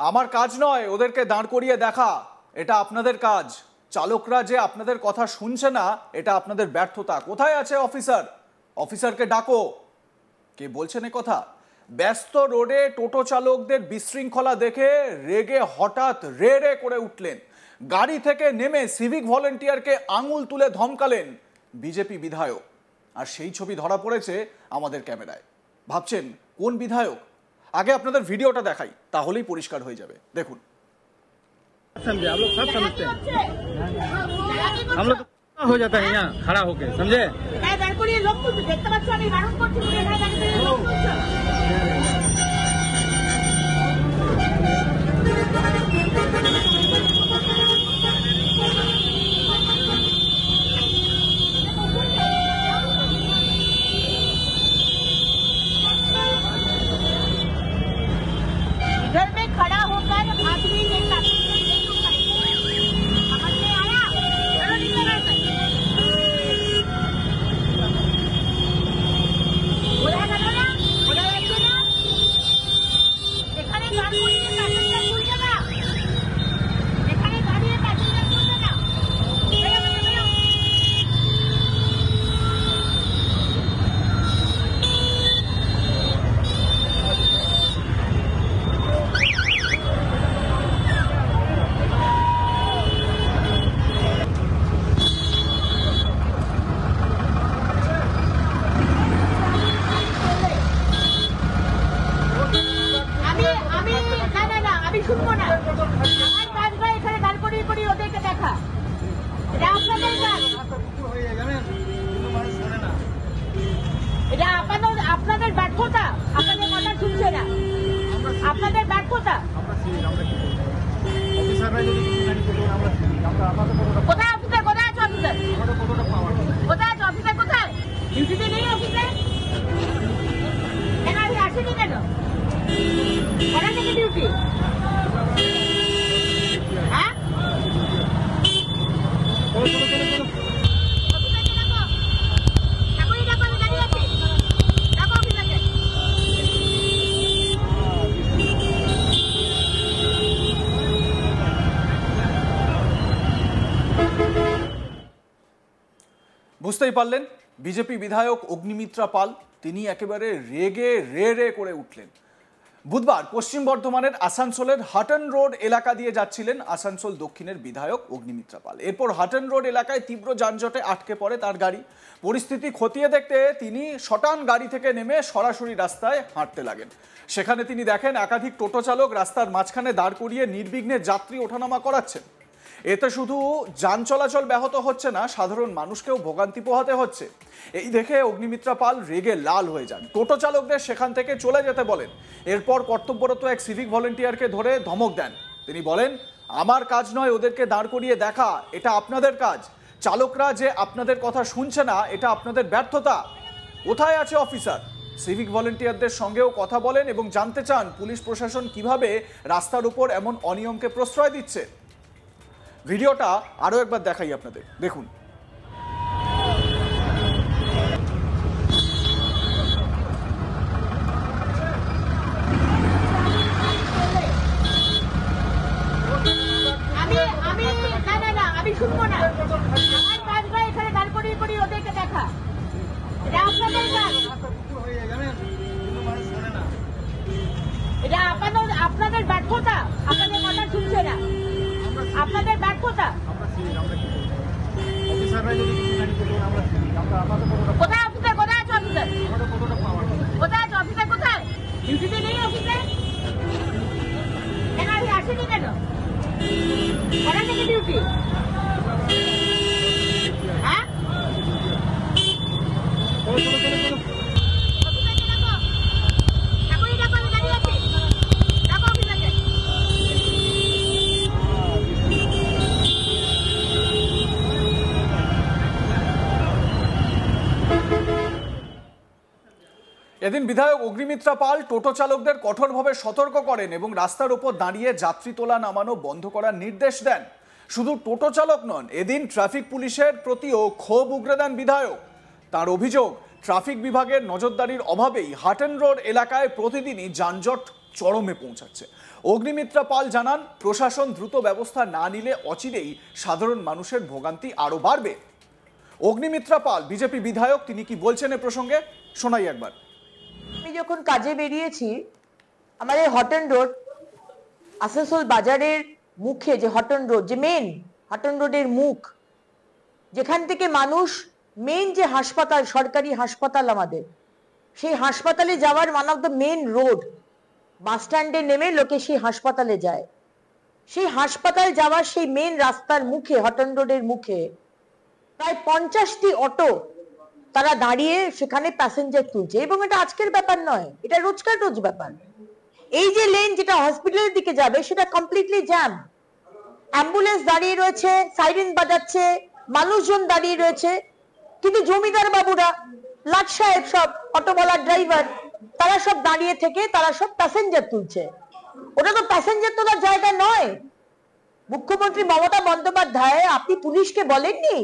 আমার কাজ নয় ওদেরকে দাঁড় করিয়ে দেখা, এটা আপনাদের কাজ। চালকরা যে আপনাদের কথা শুনছে না, এটা আপনাদের ব্যর্থতা। কোথায় আছে অফিসার? অফিসারকে ডাকো। কে বলছেন এ কথা? ব্যস্ত রোডে টোটো চালকদের বিশৃঙ্খলা দেখে রেগে হঠাৎ রে রে করে উঠলেন। গাড়ি থেকে নেমে সিভিক ভলেন্টিয়ারকে আঙুল তুলে ধমকালেন বিজেপি বিধায়ক। আর সেই ছবি ধরা পড়েছে আমাদের ক্যামেরায়। ভাবছেন কোন বিধায়ক? আগে আপনাদের ভিডিওটা দেখাই, তাহলেই পরিষ্কার হয়ে যাবে। দেখুন। समझे आप लोग सब समझते हैं, हम लोग हो जाता है यहाँ खड़ा होके, समझे? इधर में खड़ा होकर आदमी नहीं শুনবো না। আমার কাজ নয় এখানে দাঁড় করিয়ে করিয়ে ওদেরকে দেখা, এটা আপনাদের কাজ। এটা আপনাদের ব্যর্থতা, আপনাদের কথা শুনছে না, আপনাদের ব্যর্থতা। কোথায় অফিসার? কোথায় আছে অফিসার? কোথায় আছে অফিসার? কোথায় ডিউটিতে নেই অফিসার? কেন আমি আসিনি কেন? কটা থেকে ডিউটি? হ্যাঁ বুঝতেই পারলেন বিজেপি বিধায়ক অগ্নিমিত্রা পাল, তিনি একেবারে রেগে রে রে করে উঠলেন। বুধবার পশ্চিম বর্ধমানের আসানসোলের হাটন রোড এলাকা দিয়ে যাচ্ছিলেন আসানসোল দক্ষিণের বিধায়ক অগ্নিমিত্রা পাল। এরপর হাটন রোড এলাকায় তীব্র যানজটে আটকে পড়ে তার গাড়ি। পরিস্থিতি খতিয়ে দেখতে তিনি শটান গাড়ি থেকে নেমে সরাসরি রাস্তায় হাঁটতে লাগেন। সেখানে তিনি দেখেন একাধিক টোটো চালক রাস্তার মাঝখানে দাঁড় করিয়ে নির্বিঘ্নে যাত্রী ওঠানামা করাচ্ছেন। এতে শুধু যান চলাচল ব্যাহত হচ্ছে না, সাধারণ মানুষকেও ভোগান্তি পোহাতে হচ্ছে। এই দেখে অগ্নিমিত্রা পাল রেগে লাল হয়ে যান, টোটো চালকদের সেখান থেকে চলে যেতে বলেন। এরপর কর্তব্যরত এক সিভিক ভলেন্টিয়ারকে ধরে ধমক দেন। তিনি বলেন, আমার কাজ নয় ওদেরকে দাঁড় করিয়ে দেখা, এটা আপনাদের কাজ। চালকরা যে আপনাদের কথা শুনছে না, এটা আপনাদের ব্যর্থতা। কোথায় আছে অফিসার? সিভিক ভলেন্টিয়ারদের সঙ্গেও কথা বলেন এবং জানতে চান পুলিশ প্রশাসন কিভাবে রাস্তার উপর এমন অনিয়মকে প্রশ্রয় দিচ্ছে। ভিডিওটা আরো একবার দেখাই আপনাদের, দেখুন। আমি শুনবো না। আমার কাজ নয় এখানে দাঁড় করিয়ে করিয়ে ওদেরকে দেখা, এটা আপনাদের কাজ। এটা আপনাদের ব্যর্থতা, আপনাদের কথা শুনছে না, আপনাদের ব্যর্থতা। কোথায় অফিসার? কোথায় আছে অফিসার? কোথায় আছে অফিসার? কোথায় ডিউটিতে নেই অফিসার? কেন আমি আসিনি কেন? কটা থেকে ডিউটি? হ্যাঁ এদিন বিধায়ক অগ্নিমিত্রা পাল টোটো চালকদের কঠোরভাবে সতর্ক করেন এবং রাস্তার উপর দাঁড়িয়ে যাত্রী তোলা নামানো বন্ধ করার নির্দেশ দেন। শুধু টোটো চালক নন, এদিন ট্রাফিক পুলিশের প্রতিও ক্ষোভ উগরে দেন বিধায়ক। তার অভিযোগ, ট্রাফিক বিভাগের নজরদারির অভাবেই হাটন রোড এলাকায় প্রতিদিনই যানজট চরমে পৌঁছাচ্ছে। অগ্নিমিত্রা পাল জানান, প্রশাসন দ্রুত ব্যবস্থা না নিলে অচিরেই সাধারণ মানুষের ভোগান্তি আরো বাড়বে। অগ্নিমিত্রা পাল বিজেপি বিধায়ক, তিনি কি বলছেন এ প্রসঙ্গে শোনাই একবার। আমি যখন কাজে বেরিয়েছি, আমাদের হটন রোড, আসানসোল বাজারের মুখে যে হটন রোড, যে মেন হটন রোডের মুখ, যেখান থেকে মানুষ মেন যে হাসপাতাল, সরকারি হাসপাতাল আমাদের, সেই হাসপাতালে যাওয়ার one of the main road, bus স্ট্যান্ডে নেমে লোকে সেই হাসপাতালে যায়। সেই হাসপাতাল যাওয়ার সেই মেন রাস্তার মুখে, হটন রোডের মুখে প্রায় 50টি অটো তারা দাঁড়িয়ে সেখানে প্যাসেঞ্জার তুলছে। এবং এটা আজকের ব্যাপার নয়, এটা রোজকার রোজ ব্যাপার। এই যে লেন যেটা হসপিটালের দিকে যাবে সেটা কমপ্লিটলি জ্যাম। অ্যাম্বুলেন্স দাঁড়িয়ে রয়েছে, সাইরেন বাজাচ্ছে, মানুষজন দাঁড়িয়ে রয়েছে, কিন্তু জমিদার বাবুরা, লাট সাহেব, সব অটোওয়ালার ড্রাইভার, তারা সব দাঁড়িয়ে থেকে তারা সব প্যাসেঞ্জার তুলছে। ওটা তো প্যাসেঞ্জার তোলার জায়গা নয়। মুখ্যমন্ত্রী মমতা বন্দ্যোপাধ্যায়, আপনি পুলিশকে বলেননি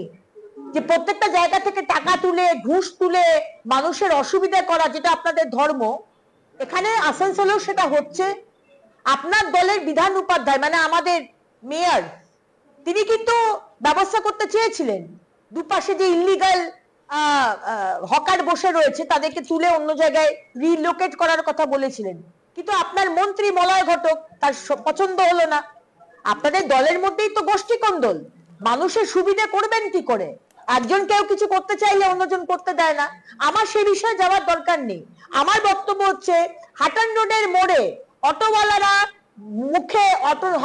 যে প্রত্যেকটা জায়গা থেকে টাকা তুলে, ঘুষ তুলে মানুষের অসুবিধা করা যেটা আপনাদের ধর্ম, এখানে আসানসোলেও সেটা হচ্ছে। আপনার দলের বিধান উপাধ্যায়, মানে আমাদের মেয়র, তিনি কিন্তু ব্যবস্থা করতে চেয়েছিলেন। দুপাশে যে ইল্লিগাল হকার বসে রয়েছে তাদেরকে তুলে অন্য জায়গায় রিলোকেট করার কথা বলেছিলেন, কিন্তু আপনার মন্ত্রী মলয় ঘটক, তার পছন্দ হলো না। আপনাদের দলের মধ্যেই তো গোষ্ঠী কোন্দল, মানুষের সুবিধা করবেন কি করে? একজন কেউ কিছু করতে চাইলে অন্যজন করতে দেয় না। আমার সেই বিষয়ে যাওয়ার দরকার নেই। আমার বক্তব্য হচ্ছে, হাটন রোডের মোড়ে অটোওয়ালারা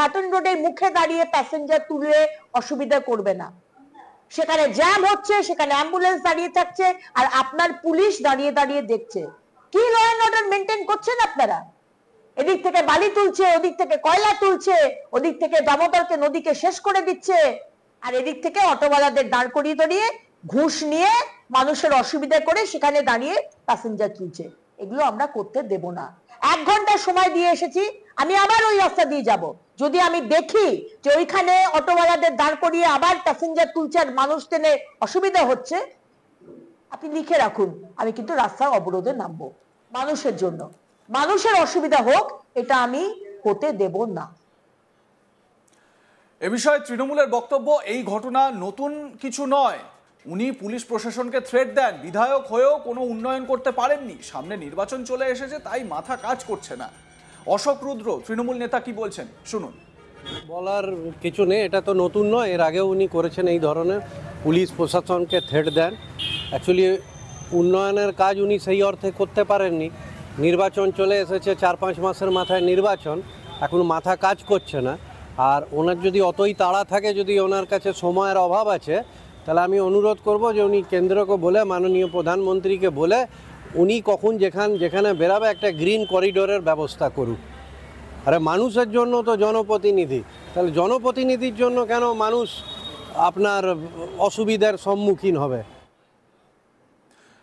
হাটন রোডের মুখে দাঁড়িয়ে প্যাসেঞ্জার তুলে অসুবিধা করবে না। সেখানে জ্যাম হচ্ছে, সেখানে অ্যাম্বুলেন্স দাঁড়িয়ে থাকছে, আর আপনার পুলিশ দাঁড়িয়ে দাঁড়িয়ে দেখছে। কি ল অ্যান্ড অর্ডার মেনটেন করছেন আপনারা? এদিক থেকে বালি তুলছে, ওদিক থেকে কয়লা তুলছে, ওদিক থেকে দামোদরকে নদীকে শেষ করে দিচ্ছে, আর এদিক থেকে অটোওয়ালাদের দাঁড় করিয়ে দাঁড়িয়ে ঘুষ নিয়ে মানুষের অসুবিধা করে সেখানে দাঁড়িয়ে প্যাসেঞ্জার তুলছে। এগুলো আমরা করতে দেব না। 1 ঘন্টা সময় দিয়ে এসেছি, আমি আবার ওই রাস্তা দিয়ে যাব। যদি আমি দেখি যে ওইখানে অটোওয়ালাদের দাঁড় করিয়ে আবার প্যাসেঞ্জার তুলছে আর মানুষ টেনে অসুবিধা হচ্ছে, আপনি লিখে রাখুন, আমি কিন্তু রাস্তা অবরোধে নামবো। মানুষের জন্য, মানুষের অসুবিধা হোক, এটা আমি হতে দেব না। এ বিষয়ে তৃণমূলের বক্তব্য, এই ঘটনা নতুন কিছু নয়। উনি পুলিশ প্রশাসনকে থ্রেট দেন, বিধায়ক হয়েও কোনো উন্নয়ন করতে পারেননি, সামনে নির্বাচন চলে এসেছে তাই মাথা কাজ করছে না। অশোক রুদ্র তৃণমূল নেতা কি বলছেন শুনুন। বলার কিছু নেই, এটা তো নতুন নয়, এর আগেও উনি করেছেন এই ধরনের, পুলিশ প্রশাসনকে থ্রেট দেন। অ্যাকচুয়ালি উন্নয়নের কাজ উনি সেই অর্থে করতে পারেননি। নির্বাচন চলে এসেছে, 4-5 মাসের মাথায় নির্বাচন, এখন মাথা কাজ করছে না। আর ওনার যদি অতই তাড়া থাকে, যদি ওনার কাছে সময়ের অভাব আছে, তাহলে আমি অনুরোধ করব যে উনি কেন্দ্রকে বলে, মাননীয় প্রধানমন্ত্রীকে বলে, উনি কখন যেখানে বেরাবে একটা গ্রিন করিডোরের ব্যবস্থা করুক। আরে মানুষের জন্য তো জনপ্রতিনিধি, তাহলে জনপ্রতিনিধির জন্য কেন মানুষ আপনার অসুবিধার সম্মুখীন হবে?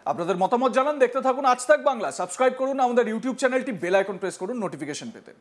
আপনাদের মতামত জানান, দেখতে থাকুন আজ তাক বাংলা। সাবস্ক্রাইব করুন আমাদের ইউটিউব চ্যানেলটি, বেল আইকন প্রেস করুন নোটিফিকেশন পেতে।